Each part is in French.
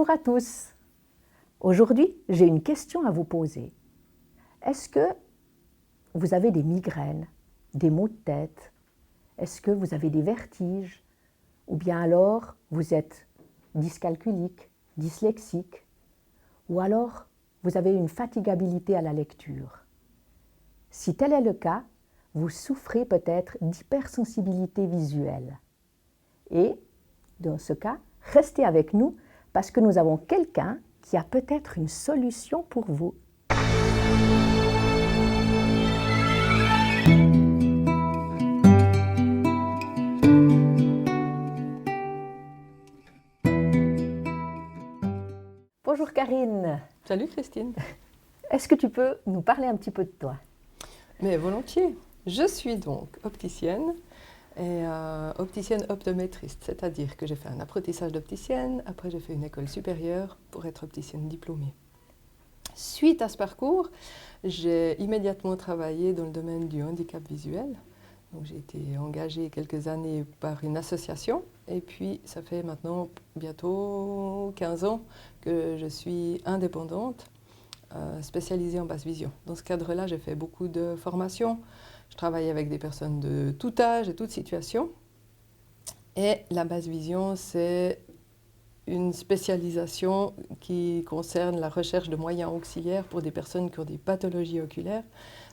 Bonjour à tous. Aujourd'hui, j'ai une question à vous poser. Est-ce que vous avez des migraines, des maux de tête? Est-ce que vous avez des vertiges? Ou bien alors vous êtes dyscalculique, dyslexique? Ou alors vous avez une fatigabilité à la lecture? Si tel est le cas, vous souffrez peut-être d'hypersensibilité visuelle. Et dans ce cas, restez avec nous parce que nous avons quelqu'un qui a peut-être une solution pour vous. Bonjour Karine. Salut Christine. Est-ce que tu peux nous parler un petit peu de toi? Mais volontiers. Je suis donc opticienne et opticienne optométriste, c'est-à-dire que j'ai fait un apprentissage d'opticienne, après j'ai fait une école supérieure pour être opticienne diplômée. Suite à ce parcours, j'ai immédiatement travaillé dans le domaine du handicap visuel. Donc j'ai été engagée quelques années par une association et puis ça fait maintenant bientôt 15 ans que je suis indépendante, spécialisée en basse vision. Dans ce cadre-là, j'ai fait beaucoup de formations. Je travaille avec des personnes de tout âge et toute situation. Et la basse vision, c'est une spécialisation qui concerne la recherche de moyens auxiliaires pour des personnes qui ont des pathologies oculaires,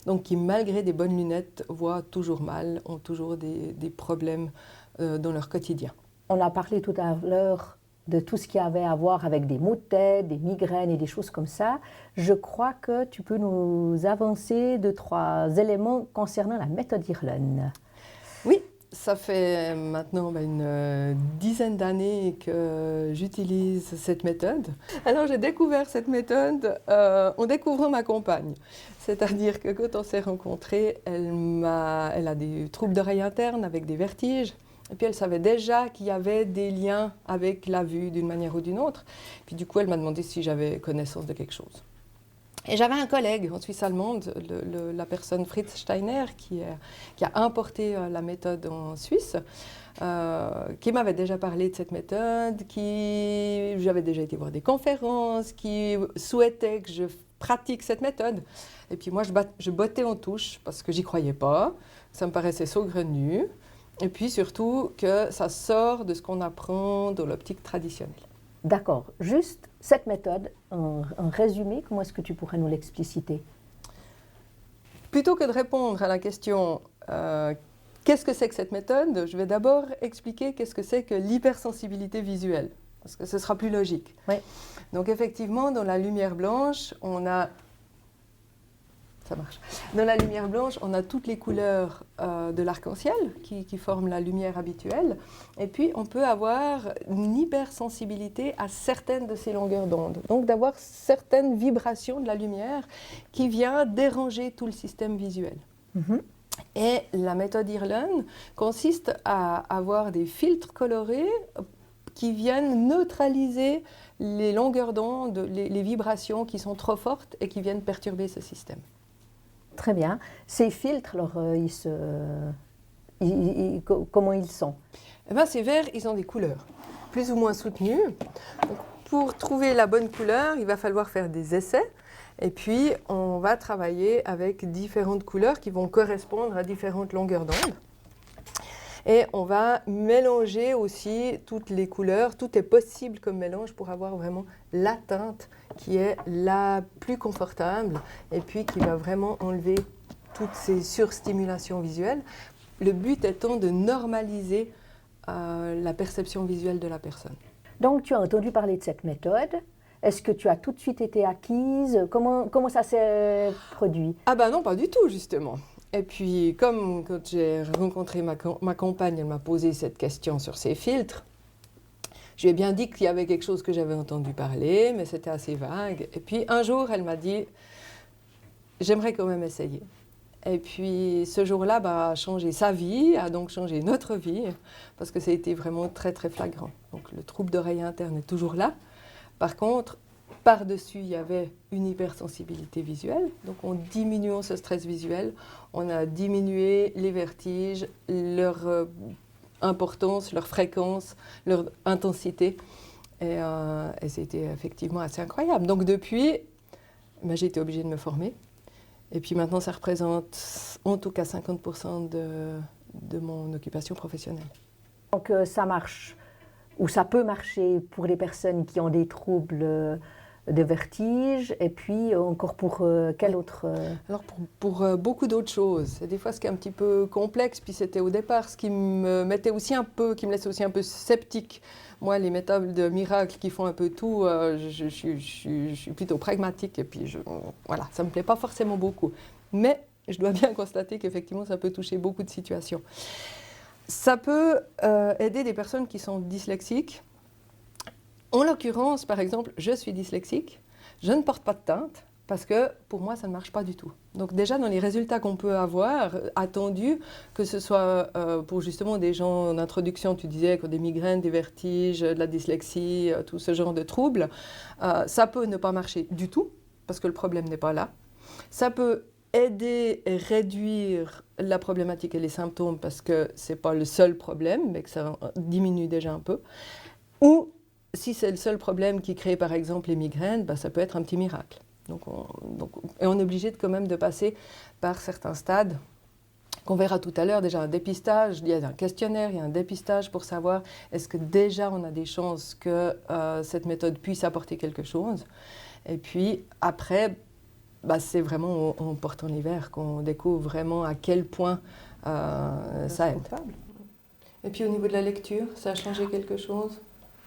donc qui, malgré des bonnes lunettes, voient toujours mal, ont toujours des problèmes dans leur quotidien. On a parlé tout à l'heure de tout ce qui avait à voir avec des maux de tête, des migraines et des choses comme ça. Je crois que tu peux nous avancer 2-3 éléments concernant la méthode Irlen. Oui, ça fait maintenant une dizaine d'années que j'utilise cette méthode. Alors j'ai découvert cette méthode en découvrant ma compagne. C'est-à-dire que quand on s'est rencontrés, elle a des troubles d'oreille interne avec des vertiges. Et puis elle savait déjà qu'il y avait des liens avec la vue d'une manière ou d'une autre. Puis du coup, elle m'a demandé si j'avais connaissance de quelque chose. Et j'avais un collègue en Suisse allemande, la personne Fritz Steiner, qui a importé la méthode en Suisse, qui m'avait déjà parlé de cette méthode, j'avais déjà été voir des conférences, qui souhaitait que je pratique cette méthode. Et puis moi, je bottais en touche parce que j'y croyais pas, ça me paraissait saugrenu. Et puis surtout que ça sort de ce qu'on apprend dans l'optique traditionnelle. D'accord. Juste cette méthode, en résumé, comment est-ce que tu pourrais nous l'expliciter? Plutôt que de répondre à la question qu'est-ce que c'est que cette méthode, je vais d'abord expliquer qu'est-ce que c'est que l'hypersensibilité visuelle, parce que ce sera plus logique. Oui. Donc effectivement, dans la lumière blanche, on a... Ça marche. Dans la lumière blanche, on a toutes les couleurs de l'arc-en-ciel qui forment la lumière habituelle. Et puis, on peut avoir une hypersensibilité à certaines de ces longueurs d'onde. Donc, d'avoir certaines vibrations de la lumière qui vient déranger tout le système visuel. Mm-hmm. Et la méthode Irlen consiste à avoir des filtres colorés qui viennent neutraliser les longueurs d'onde, les vibrations qui sont trop fortes et qui viennent perturber ce système. Très bien. Ces filtres, alors, comment ils sont? Eh bien, ces verres, ils ont des couleurs plus ou moins soutenues. Donc, pour trouver la bonne couleur, il va falloir faire des essais. Et puis, on va travailler avec différentes couleurs qui vont correspondre à différentes longueurs d'onde. Et on va mélanger aussi toutes les couleurs. Tout est possible comme mélange pour avoir vraiment la teinte qui est la plus confortable et puis qui va vraiment enlever toutes ces surstimulations visuelles. Le but étant de normaliser la perception visuelle de la personne. Donc, tu as entendu parler de cette méthode. Est-ce que tu as tout de suite été acquise? Comment ça s'est produit? Ah ben non, pas du tout, justement. Et puis, comme quand j'ai rencontré ma compagne, elle m'a posé cette question sur ces filtres, je lui ai bien dit qu'il y avait quelque chose que j'avais entendu parler, mais c'était assez vague. Et puis, un jour, elle m'a dit, j'aimerais quand même essayer. Et puis, ce jour-là a changé sa vie, a donc changé notre vie, parce que ça a été vraiment très, très flagrant. Donc, le trouble d'oreille interne est toujours là. Par contre, par-dessus, il y avait une hypersensibilité visuelle. Donc, en diminuant ce stress visuel, on a diminué les vertiges, leur importance, leur fréquence, leur intensité. Et c'était effectivement assez incroyable. Donc depuis, j'ai été obligée de me former. Et puis maintenant, ça représente en tout cas 50% de mon occupation professionnelle. Donc ça marche, ou ça peut marcher pour les personnes qui ont des troubles de vertige, et puis encore pour quel autre Alors pour beaucoup d'autres choses. Et des fois, ce qui est un petit peu complexe, puis c'était au départ ce qui me mettait aussi un peu, qui me laissait aussi un peu sceptique. Moi, les méthodes de miracles qui font un peu tout, je suis plutôt pragmatique, et puis voilà, ça ne me plaît pas forcément beaucoup. Mais je dois bien constater qu'effectivement, ça peut toucher beaucoup de situations. Ça peut aider des personnes qui sont dyslexiques. En l'occurrence, par exemple, je suis dyslexique, je ne porte pas de teinte parce que pour moi, ça ne marche pas du tout. Donc déjà, dans les résultats qu'on peut avoir attendus, que ce soit pour justement des gens en introduction, tu disais, qui ont des migraines, des vertiges, de la dyslexie, tout ce genre de troubles, ça peut ne pas marcher du tout parce que le problème n'est pas là. Ça peut aider et réduire la problématique et les symptômes parce que ce n'est pas le seul problème, mais que ça diminue déjà un peu. Ou si c'est le seul problème qui crée par exemple les migraines, ça peut être un petit miracle. Et on est obligé quand même de passer par certains stades qu'on verra tout à l'heure. Déjà un dépistage, il y a un questionnaire, il y a un dépistage pour savoir est-ce que déjà on a des chances que cette méthode puisse apporter quelque chose. Et puis après, c'est vraiment en portant les verres qu'on découvre vraiment à quel point ça aide. Et puis au niveau de la lecture, ça a changé quelque chose ?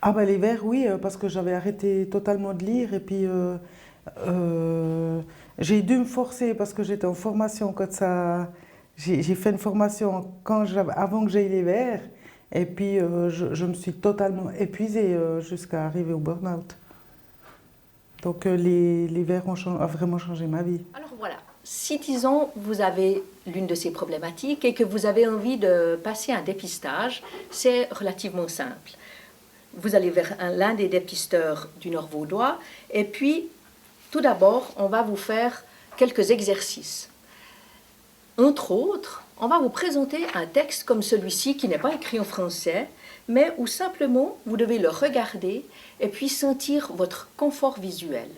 Ah les vers, oui, parce que j'avais arrêté totalement de lire et puis j'ai dû me forcer parce que j'étais en formation quand ça... J'ai fait une formation avant que j'aille les vers et puis je me suis totalement épuisée jusqu'à arriver au burn-out. Donc les vers ont vraiment changé ma vie. Alors voilà, si disons vous avez l'une de ces problématiques et que vous avez envie de passer un dépistage, c'est relativement simple. Vous allez vers l'un des dépisteurs du Nord vaudois et puis tout d'abord on va vous faire quelques exercices. Entre autres, on va vous présenter un texte comme celui-ci qui n'est pas écrit en français, mais où simplement vous devez le regarder et puis sentir votre confort visuel.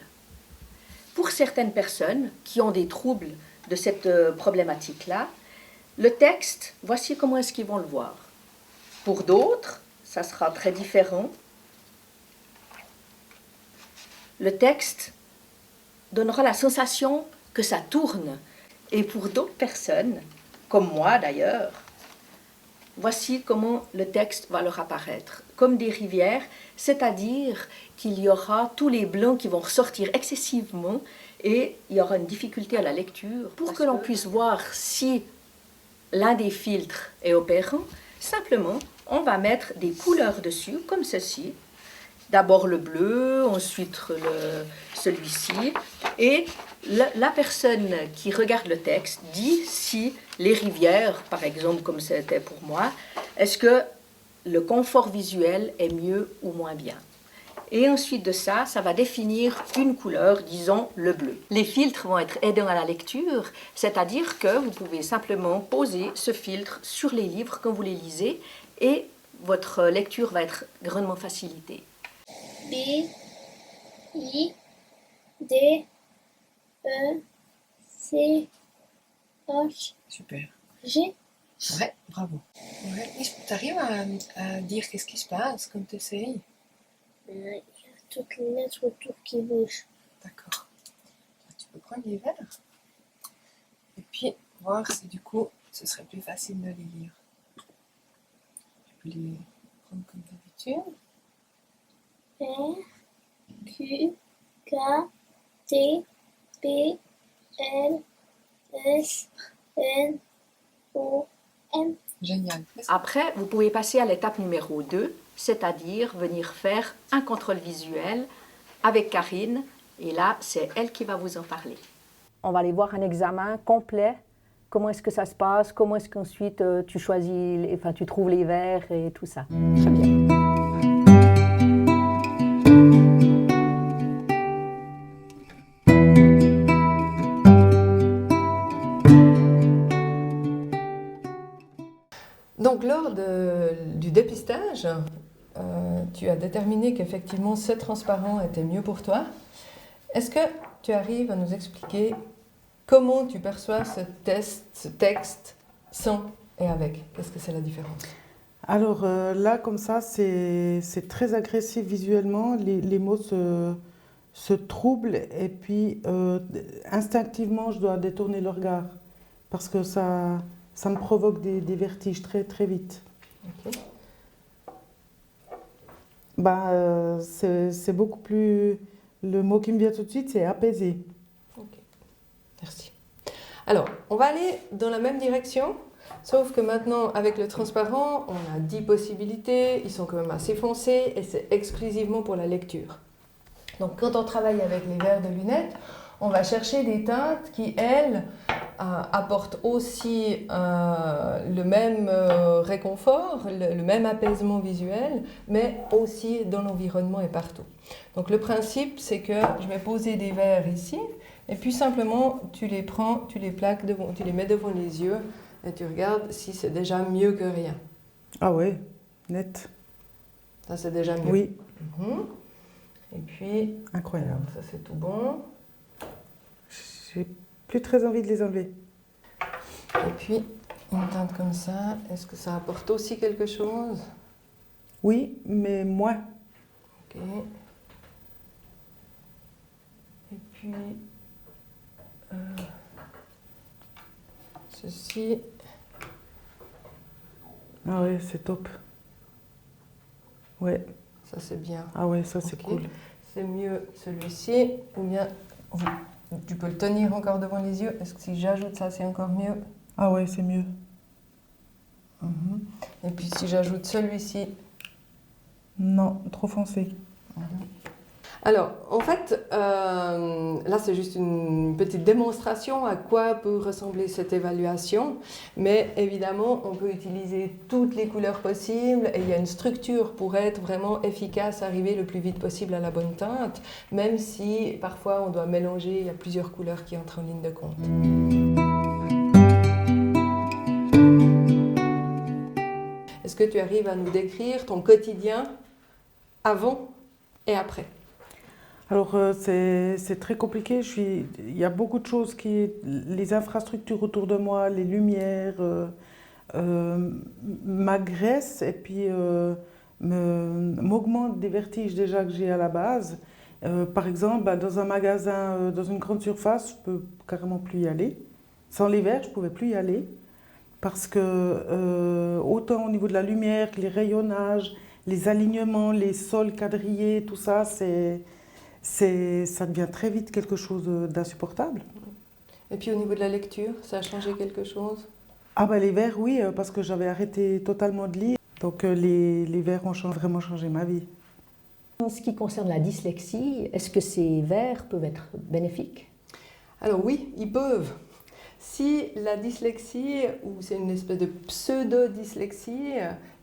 Pour certaines personnes qui ont des troubles de cette problématique-là, le texte, voici comment est-ce qu'ils vont le voir. Pour d'autres, ça sera très différent. Le texte donnera la sensation que ça tourne. Et pour d'autres personnes, comme moi d'ailleurs, voici comment le texte va leur apparaître. Comme des rivières, c'est-à-dire qu'il y aura tous les blancs qui vont ressortir excessivement et il y aura une difficulté à la lecture. Pour que l'on puisse voir si l'un des filtres est opérant, simplement, on va mettre des couleurs dessus, comme ceci. D'abord le bleu, ensuite celui-ci. Et la personne qui regarde le texte dit si les rivières, par exemple, comme c'était pour moi, est-ce que le confort visuel est mieux ou moins bien. Et ensuite de ça, ça va définir une couleur, disons le bleu. Les filtres vont être aidants à la lecture, c'est-à-dire que vous pouvez simplement poser ce filtre sur les livres quand vous les lisez et votre lecture va être grandement facilitée. B, I, D, E, C, H. Super. G. Ouais, bravo. Ouais. Tu arrives à dire qu'est-ce qui se passe quand tu essayes? Il y a toutes les lettres autour qui bougent. D'accord. Tu peux prendre les verres et puis voir si du coup ce serait plus facile de les lire. Tu peux les prendre comme d'habitude. R, Q, K, T, P, L, S, N, O, M. Génial. Après, vous pouvez passer à l'étape numéro 2, c'est-à-dire venir faire un contrôle visuel avec Karine. Et là, c'est elle qui va vous en parler. On va aller voir un examen complet. Comment est-ce que ça se passe? Comment est-ce qu'ensuite tu choisis, tu trouves les vers et tout ça. Très bien. Donc lors du dépistage, tu as déterminé qu'effectivement ce transparent était mieux pour toi. Est-ce que tu arrives à nous expliquer comment tu perçois ce texte sans et avec? Qu'est-ce que c'est la différence? Alors là, comme ça, c'est très agressif visuellement. Les mots se troublent et puis instinctivement, je dois détourner le regard parce que ça me provoque des vertiges très, très vite. Ok. C'est beaucoup plus... Le mot qui me vient tout de suite, c'est apaisé. Ok, merci. Alors, on va aller dans la même direction, sauf que maintenant, avec le transparent, on a 10 possibilités, ils sont quand même assez foncés et c'est exclusivement pour la lecture. Donc, quand on travaille avec les verres de lunettes, on va chercher des teintes qui, elles, apportent aussi le même réconfort, le même apaisement visuel, mais aussi dans l'environnement et partout. Donc le principe, c'est que je vais poser des verres ici, et puis simplement, tu les prends, tu les plaques devant, tu les mets devant les yeux, et tu regardes si c'est déjà mieux que rien. Ah ouais, net. Ça, c'est déjà mieux. Oui. Et puis, Incroyable. ça c'est tout bon. J'ai plus très envie de les enlever. Et puis, une teinte comme ça, est-ce que ça apporte aussi quelque chose? Oui, mais moins. Ok. Et puis, ceci. Ah ouais, c'est top. Ouais. Ça c'est bien. Ah ouais, ça c'est Ok. cool. C'est mieux celui-ci, ou bien tu peux le tenir encore devant les yeux. Est-ce que si j'ajoute ça, c'est encore mieux? Ah ouais, c'est mieux. Et puis si j'ajoute celui-ci. Non, trop foncé. Alors, en fait, là c'est juste une petite démonstration à quoi peut ressembler cette évaluation, mais évidemment on peut utiliser toutes les couleurs possibles et il y a une structure pour être vraiment efficace, arriver le plus vite possible à la bonne teinte, même si parfois on doit mélanger, il y a plusieurs couleurs qui entrent en ligne de compte. Est-ce que tu arrives à nous décrire ton quotidien avant et après? Alors c'est très compliqué. Il y a beaucoup de choses les infrastructures autour de moi, les lumières m'agressent et puis m'augmentent des vertiges déjà que j'ai à la base. Par exemple, dans un magasin, dans une grande surface, je peux carrément plus y aller. Sans les verres, je pouvais plus y aller parce que autant au niveau de la lumière, les rayonnages, les alignements, les sols quadrillés, tout ça, ça devient très vite quelque chose d'insupportable. Et puis au niveau de la lecture, ça a changé quelque chose? Ah ben les verres, oui, parce que j'avais arrêté totalement de lire. Donc les verres ont vraiment changé ma vie. En ce qui concerne la dyslexie, est-ce que ces verres peuvent être bénéfiques? Alors oui, ils peuvent. Si la dyslexie, ou c'est une espèce de pseudo-dyslexie,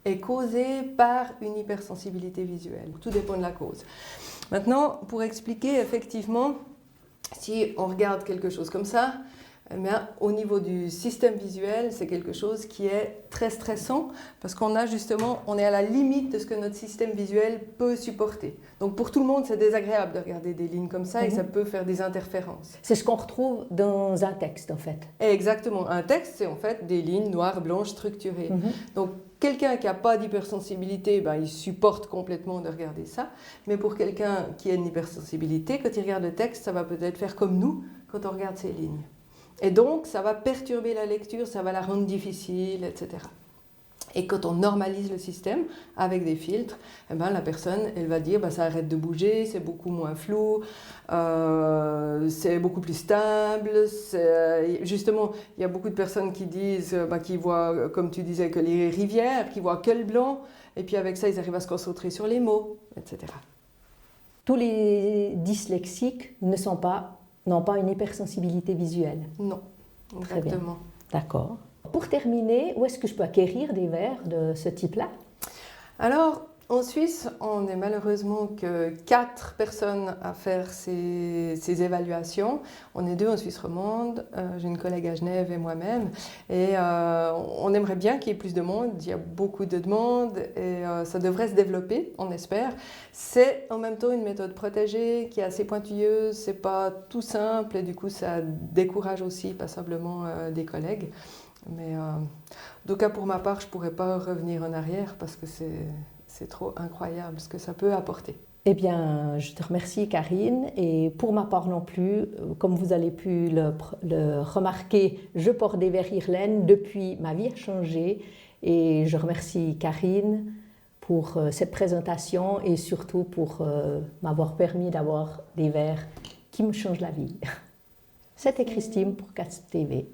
est causée par une hypersensibilité visuelle, tout dépend de la cause. Maintenant, pour expliquer effectivement, si on regarde quelque chose comme ça, eh bien, au niveau du système visuel, c'est quelque chose qui est très stressant parce qu'on a justement, on est à la limite de ce que notre système visuel peut supporter. Donc pour tout le monde, c'est désagréable de regarder des lignes comme ça et ça peut faire des interférences. C'est ce qu'on retrouve dans un texte en fait. Exactement. Un texte, c'est en fait des lignes noires, blanches, structurées. Donc quelqu'un qui n'a pas d'hypersensibilité, ben, il supporte complètement de regarder ça. Mais pour quelqu'un qui a une hypersensibilité, quand il regarde le texte, ça va peut-être faire comme nous quand on regarde ces lignes. Et donc, ça va perturber la lecture, ça va la rendre difficile, etc. Et quand on normalise le système avec des filtres, eh ben, la personne, elle va dire, bah, ça arrête de bouger, c'est beaucoup moins flou, c'est beaucoup plus stable. Justement, il y a beaucoup de personnes qui disent, qui voient, comme tu disais, que les rivières, qui voient que le blanc, et puis avec ça, ils arrivent à se concentrer sur les mots, etc. Tous les dyslexiques n'ont pas une hypersensibilité visuelle. Non, Très bien. exactement. D'accord. Pour terminer, où est-ce que je peux acquérir des verres de ce type-là? Alors, En Suisse, on n'est malheureusement que 4 personnes à faire ces évaluations. On est 2 en Suisse romande, j'ai une collègue à Genève et moi-même. Et on aimerait bien qu'il y ait plus de monde, il y a beaucoup de demandes et ça devrait se développer, on espère. C'est en même temps une méthode protégée qui est assez pointilleuse, c'est pas tout simple et du coup ça décourage aussi passablement des collègues. Mais en tout cas pour ma part, je pourrais pas revenir en arrière parce que c'est trop incroyable ce que ça peut apporter. Eh bien, je te remercie Karine et pour ma part non plus, comme vous avez pu le remarquer, je porte des verres Irlaine. Depuis, ma vie a changé et je remercie Karine pour cette présentation et surtout pour m'avoir permis d'avoir des verres qui me changent la vie. C'était Christine pour CATS TV.